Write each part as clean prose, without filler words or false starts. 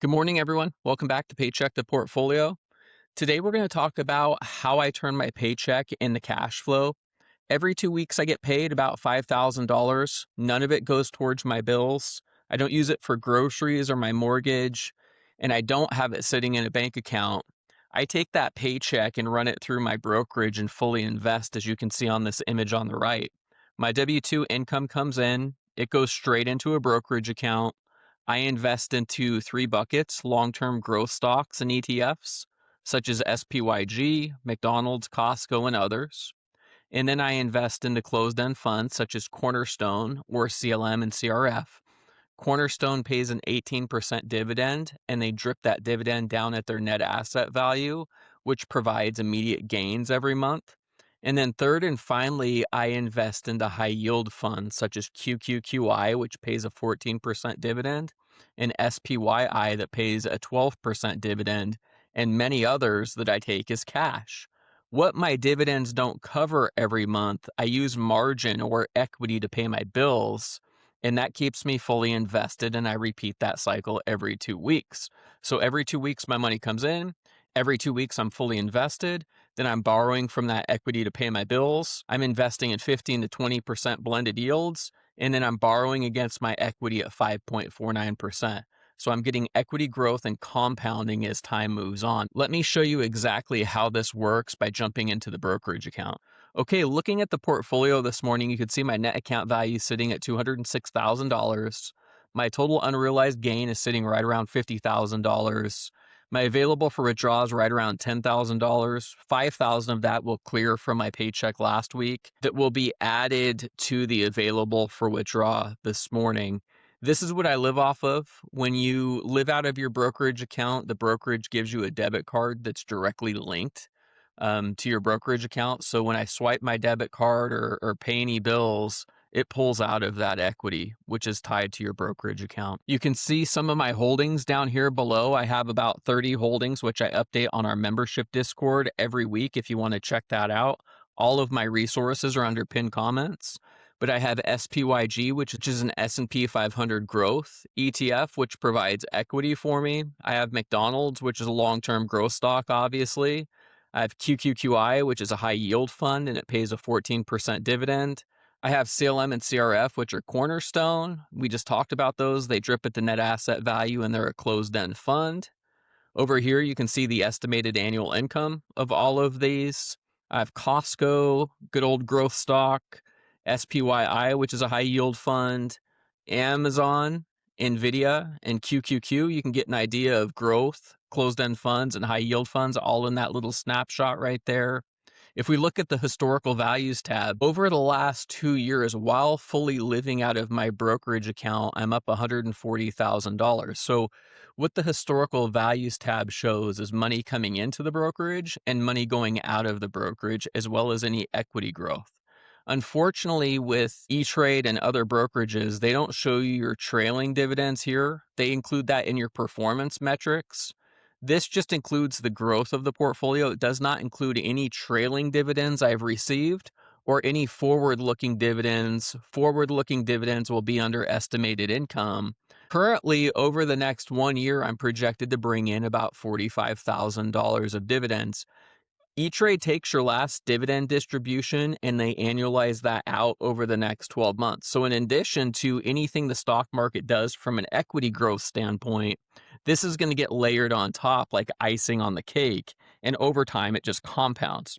Good morning, everyone. Welcome back to Paycheck the Portfolio. Today, we're going to talk about how I turn my paycheck into cash flow. Every 2 weeks, I get paid about $5,000. None of it goes towards my bills. I don't use it for groceries or my mortgage, and I don't have it sitting in a bank account. I take that paycheck and run it through my brokerage and fully invest, as you can see on this image on the right. My W-2 income comes in, it goes straight into a brokerage account. I invest into three buckets: long-term growth stocks and ETFs, such as SPYG, McDonald's, Costco, and others. And then I invest into closed-end funds such as Cornerstone or CLM and CRF. Cornerstone pays an 18% dividend, and they drip that dividend down at their net asset value, which provides immediate gains every month. And then third and finally, I invest into high yield funds such as QQQI, which pays a 14% dividend, and SPYI that pays a 12% dividend, and many others that I take as cash. What my dividends don't cover every month, I use margin or equity to pay my bills, and that keeps me fully invested, and I repeat that cycle every 2 weeks. So every 2 weeks, my money comes in. Every 2 weeks, I'm fully invested. Then I'm borrowing from that equity to pay my bills. I'm investing in 15 to 20% blended yields, and then I'm borrowing against my equity at 5.49%. So I'm getting equity growth and compounding as time moves on. Let me show you exactly how this works by jumping into the brokerage account. Okay, looking at the portfolio this morning, you could see my net account value sitting at $206,000. My total unrealized gain is sitting right around $50,000. My available for withdrawal is right around $10,000. $5,000 of that will clear from my paycheck last week. That will be added to the available for withdrawal this morning. This is what I live off of. When you live out of your brokerage account, the brokerage gives you a debit card that's directly linked to your brokerage account. So when I swipe my debit card or pay any bills, it pulls out of that equity, which is tied to your brokerage account. You can see some of my holdings down here below. I have about 30 holdings, which I update on our membership Discord every week if you want to check that out. All of my resources are under pinned comments. But I have SPYG, which is an S&P 500 growth ETF, which provides equity for me. I have McDonald's, which is a long-term growth stock, obviously. I have QQQI, which is a high yield fund, and it pays a 14% dividend. I have CLM and CRF, which are Cornerstone. We just talked about those. They drip at the net asset value, and they're a closed-end fund. Over here, you can see the estimated annual income of all of these. I have Costco, good old growth stock, SPYI, which is a high yield fund, Amazon, NVIDIA, and QQQ. You can get an idea of growth, closed-end funds, and high yield funds all in that little snapshot right there. If we look at the historical values tab, over the last 2 years, while fully living out of my brokerage account, I'm up $140,000. So what the historical values tab shows is money coming into the brokerage and money going out of the brokerage, as well as any equity growth. Unfortunately, with E-Trade and other brokerages, they don't show you your trailing dividends here. They include that in your performance metrics. This just includes the growth of the portfolio. It does not include any trailing dividends I've received or any forward-looking dividends. Forward-looking dividends will be under estimated income. Currently, over the next 1 year, I'm projected to bring in about $45,000 of dividends. E-Trade takes your last dividend distribution and they annualize that out over the next 12 months. So in addition to anything the stock market does from an equity growth standpoint, this is going to get layered on top like icing on the cake. And over time, it just compounds.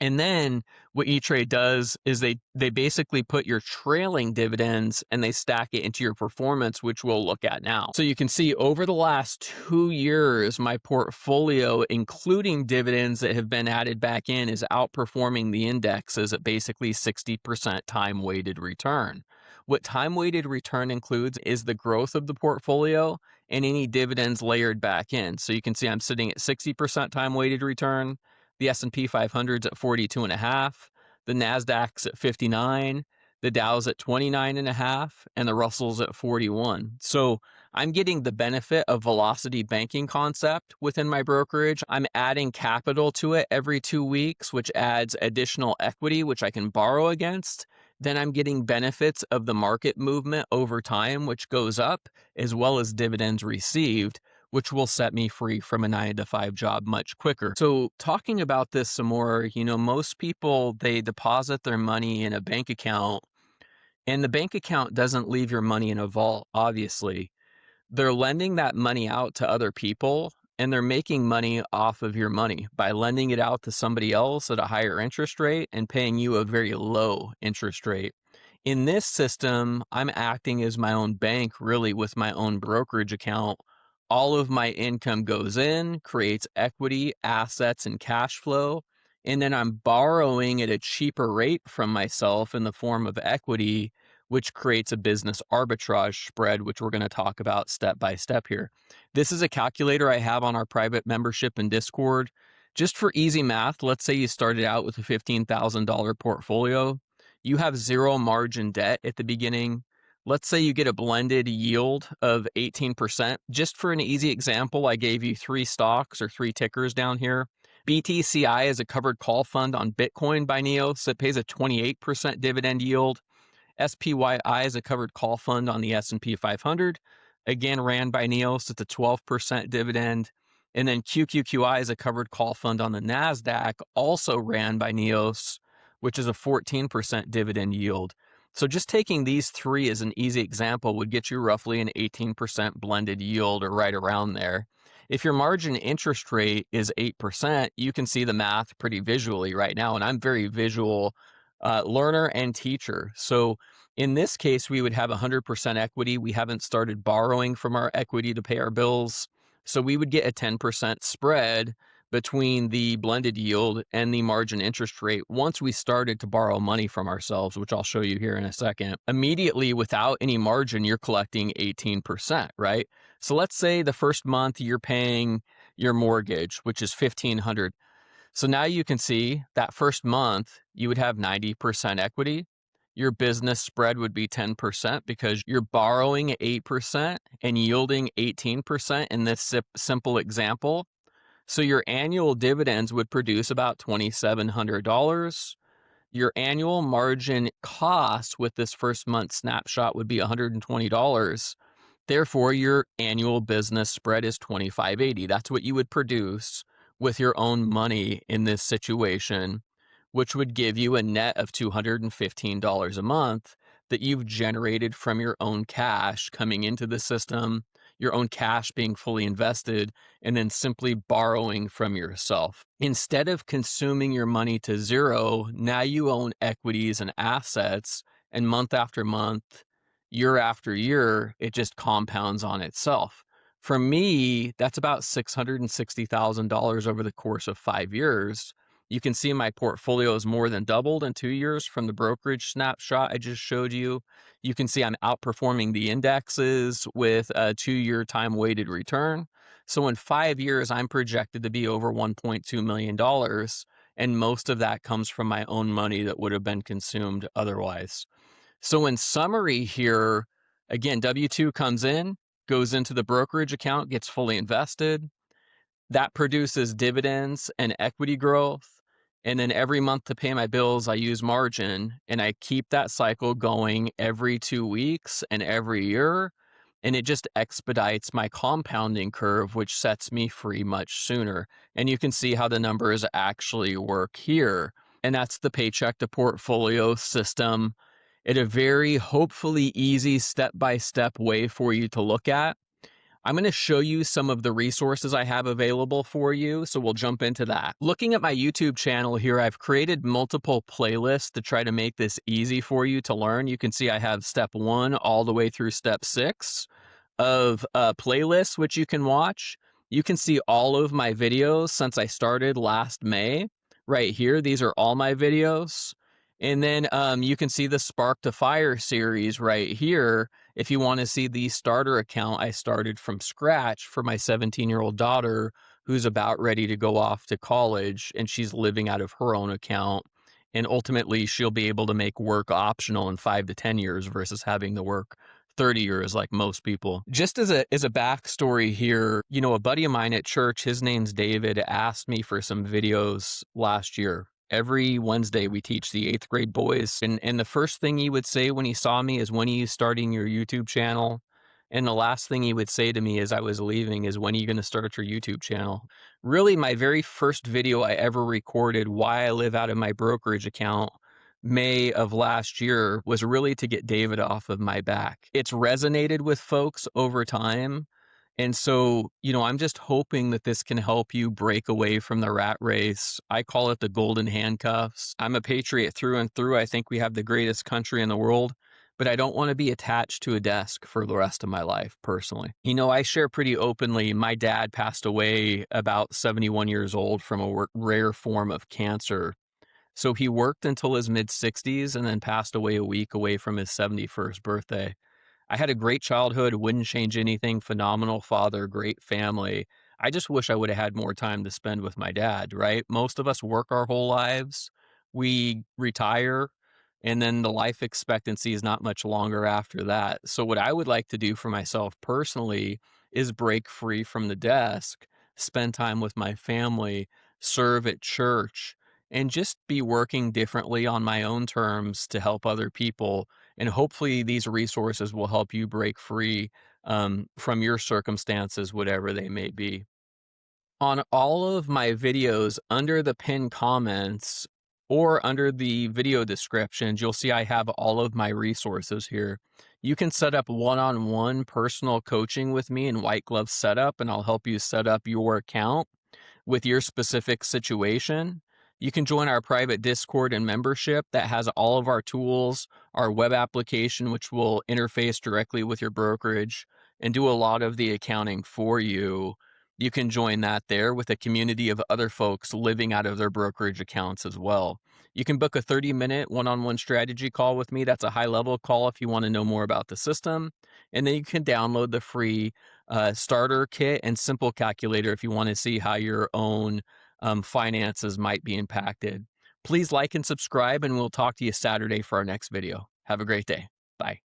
And then what E-Trade does is they basically put your trailing dividends and they stack it into your performance, which we'll look at now. So you can see over the last 2 years, my portfolio, including dividends that have been added back in, is outperforming the indexes at basically 60% time-weighted return. What time-weighted return includes is the growth of the portfolio and any dividends layered back in. So you can see I'm sitting at 60% time-weighted return. The S&P 500's at 42.5, the Nasdaq's at 59, the Dow's at 29.5, and the Russell's at 41. So I'm getting the benefit of velocity banking concept within my brokerage. I'm adding capital to it every 2 weeks, which adds additional equity, which I can borrow against. Then I'm getting benefits of the market movement over time, which goes up, as well as dividends received, which will set me free from a 9 to 5 job much quicker. So talking about this some more, most people, they deposit their money in a bank account, and the bank account doesn't leave your money in a vault, obviously. They're lending that money out to other people, and they're making money off of your money by lending it out to somebody else at a higher interest rate and paying you a very low interest rate. In this system, I'm acting as my own bank, really, with my own brokerage account. All of my income goes in, creates equity, assets, and cash flow. And then I'm borrowing at a cheaper rate from myself in the form of equity, which creates a business arbitrage spread, which we're going to talk about step by step here. This is a calculator I have on our private membership in Discord. Just for easy math, let's say you started out with a $15,000 portfolio. You have zero margin debt at the beginning. Let's say you get a blended yield of 18%. Just for an easy example, I gave you 3 stocks or 3 tickers down here. BTCI is a covered call fund on Bitcoin by Neos. It pays a 28% dividend yield. SPYI is a covered call fund on the S&P 500, again ran by Neos. It's a 12% dividend. And then QQQI is a covered call fund on the NASDAQ, also ran by Neos, which is a 14% dividend yield. So just taking these 3 as an easy example would get you roughly an 18% blended yield, or right around there. If your margin interest rate is 8%, you can see the math pretty visually right now. And I'm very visual learner and teacher. So in this case, we would have 100% equity. We haven't started borrowing from our equity to pay our bills. So we would get a 10% spread between the blended yield and the margin interest rate once we started to borrow money from ourselves, which I'll show you here in a second. Immediately, without any margin, you're collecting 18%, right? So let's say the first month you're paying your mortgage, which is $1,500. So now you can see that first month you would have 90% equity. Your business spread would be 10% because you're borrowing at 8% and yielding 18% in this simple example. So your annual dividends would produce about $2,700. Your annual margin cost with this first month snapshot would be $120. Therefore, your annual business spread is $2,580. That's what you would produce with your own money in this situation, which would give you a net of $215 a month that you've generated from your own cash coming into the system, your own cash being fully invested, and then simply borrowing from yourself. Instead of consuming your money to zero, now you own equities and assets, and month after month, year after year, it just compounds on itself. For me, that's about $660,000 over the course of 5 years. You can see my portfolio is more than doubled in 2 years from the brokerage snapshot I just showed you. You can see I'm outperforming the indexes with a 2-year time weighted return. So in 5 years, I'm projected to be over $1.2 million. And most of that comes from my own money that would have been consumed otherwise. So in summary here, again, W-2 comes in, goes into the brokerage account, gets fully invested. That produces dividends and equity growth. And then every month to pay my bills, I use margin, and I keep that cycle going every 2 weeks and every year. And it just expedites my compounding curve, which sets me free much sooner. And you can see how the numbers actually work here. And that's the Paycheck to Portfolio system at a very hopefully easy step-by-step way for you to look at. I'm going to show you some of the resources I have available for you, so we'll jump into that. Looking at my YouTube channel here, I've created multiple playlists to try to make this easy for you to learn. You can see I have step 1 all the way through step 6 of playlists, which you can watch. You can see all of my videos since I started last May. Right here, these are all my videos. And then you can see the Spark to Fire series right here. If you want to see the starter account I started from scratch for my 17-year-old daughter who's about ready to go off to college, and she's living out of her own account. And ultimately, she'll be able to make work optional in 5 to 10 years versus having to work 30 years like most people. Just as a backstory here, a buddy of mine at church, his name's David, asked me for some videos last year. Every Wednesday, we teach the 8th grade boys. And the first thing he would say when he saw me is, "When are you starting your YouTube channel?" And the last thing he would say to me as I was leaving is, "When are you gonna start your YouTube channel?" Really, my very first video I ever recorded, why I live out of my brokerage account, May of last year, was really to get David off of my back. It's resonated with folks over time, and so, I'm just hoping that this can help you break away from the rat race. I call it the golden handcuffs. I'm a patriot through and through. I think we have the greatest country in the world, but I don't want to be attached to a desk for the rest of my life personally. I share pretty openly. My dad passed away about 71 years old from a rare form of cancer. So he worked until his mid 60s and then passed away a week away from his 71st birthday. I had a great childhood, wouldn't change anything, phenomenal father, great family. I just wish I would have had more time to spend with my dad, right? Most of us work our whole lives. We retire, and then the life expectancy is not much longer after that. So, what I would like to do for myself personally is break free from the desk, spend time with my family, serve at church, and just be working differently on my own terms to help other people, and hopefully these resources will help you break free from your circumstances, whatever they may be. On all of my videos, under the pinned comments or under the video descriptions, you'll see I have all of my resources here. You can set up one-on-one personal coaching with me in white glove setup, and I'll help you set up your account with your specific situation. You can join our private Discord and membership that has all of our tools, our web application, which will interface directly with your brokerage and do a lot of the accounting for you. You can join that there with a community of other folks living out of their brokerage accounts as well. You can book a 30-minute one-on-one strategy call with me. That's a high-level call if you want to know more about the system. And then you can download the free starter kit and simple calculator if you want to see how your own finances might be impacted. Please like and subscribe, and we'll talk to you Saturday for our next video. Have a great day.